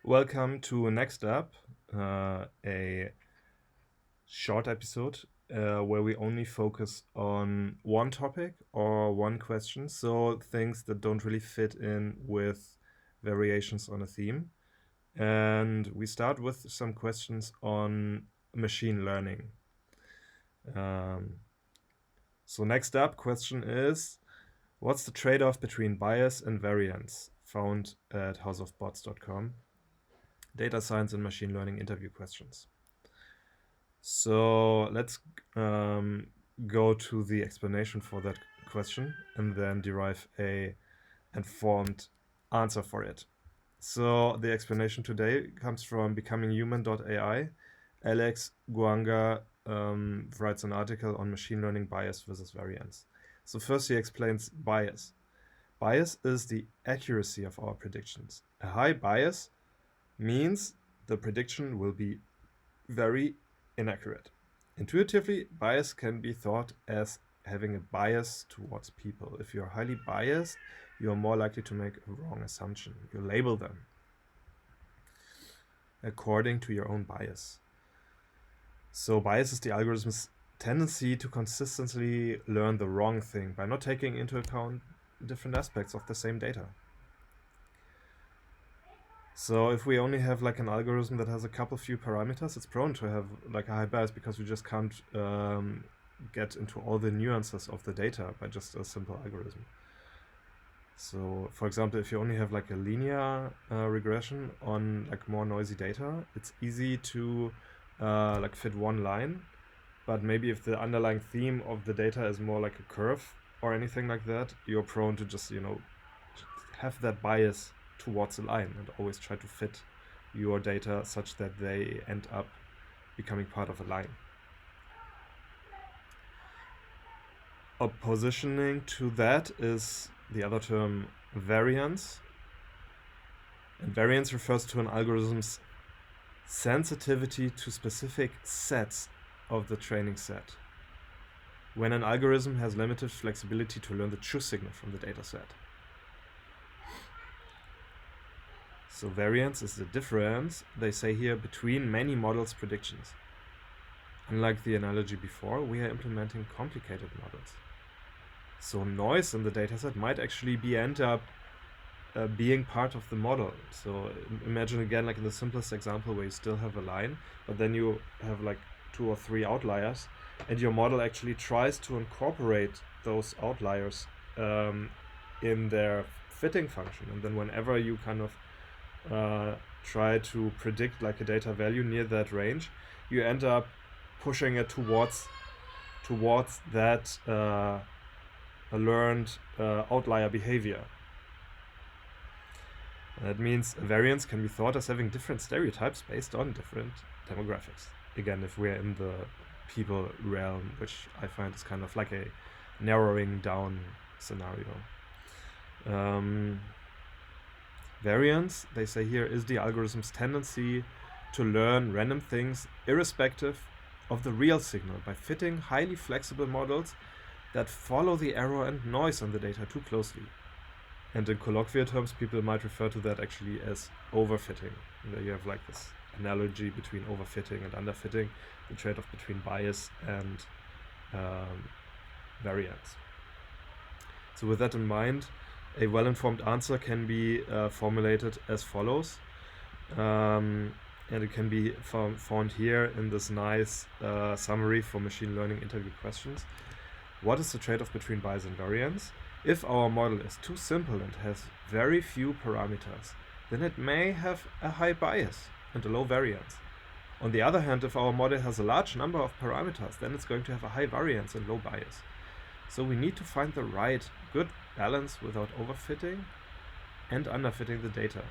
Welcome to Next Up, a short episode where we only focus on one topic or one question, so things that don't really fit in with variations on a theme. And we start with some questions on machine learning. So next up, question is, what's the trade-off between bias and variance? Found at houseofbots.com. Data science and machine learning interview questions. So let's go to the explanation for that question and then derive a informed answer for it. So the explanation today comes from becominghuman.ai. Alex Guanga writes an article on machine learning bias versus variance. So first he explains bias. Bias is the accuracy of our predictions. A high bias means the prediction will be very inaccurate. Intuitively, bias can be thought as having a bias towards people. If you're highly biased, you're more likely to make a wrong assumption. You label them according to your own bias. So bias is the algorithm's tendency to consistently learn the wrong thing by not taking into account different aspects of the same data. So if we only have like an algorithm that has a couple few parameters, it's prone to have like a high bias because we just can't get into all the nuances of the data by just a simple algorithm. So for example, if you only have like a linear regression on like more noisy data, it's easy to like fit one line. But maybe if the underlying theme of the data is more like a curve or anything like that, you're prone to just, have that bias towards a line and always try to fit your data such that they end up becoming part of a line. Oppositioning to that is the other term variance. And variance refers to an algorithm's sensitivity to specific sets of the training set. When an algorithm has limited flexibility to learn the true signal from the data set. So variance is the difference, they say here, between many models' predictions. Unlike the analogy before, we are implementing complicated models. So noise in the dataset might actually end up being part of the model. So imagine again, like in the simplest example where you still have a line, but then you have like 2 or 3 outliers, and your model actually tries to incorporate those outliers in their fitting function. And then whenever you kind of try to predict like a data value near that range, you end up pushing it towards that learned outlier behavior. And that means variance can be thought as having different stereotypes based on different demographics. Again, if we're in the people realm, which I find is kind of like a narrowing down scenario. Variance, they say here, is the algorithm's tendency to learn random things irrespective of the real signal by fitting highly flexible models that follow the error and noise on the data too closely. And in colloquial terms, people might refer to that actually as overfitting. There you have like this analogy between overfitting and underfitting, the trade-off between bias and variance. So with that in mind, a well-informed answer can be formulated as follows. And it can be found here in this nice summary for machine learning interview questions. What is the trade-off between bias and variance? If our model is too simple and has very few parameters, then it may have a high bias and a low variance. On the other hand, if our model has a large number of parameters, then it's going to have a high variance and low bias. So we need to find the right, good balance without overfitting and underfitting the data.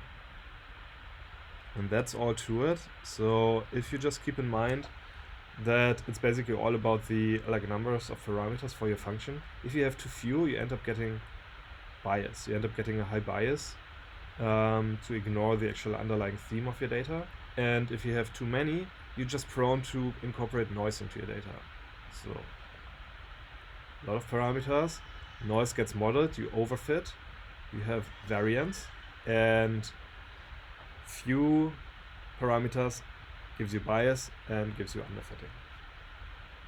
And that's all to it. So if you just keep in mind that it's basically all about the numbers of parameters for your function. If you have too few, you end up getting bias. You end up getting a high bias to ignore the actual underlying theme of your data. And if you have too many, you're just prone to incorporate noise into your data. So a lot of parameters, noise gets modeled, you overfit, you have variance, and few parameters gives you bias and gives you underfitting.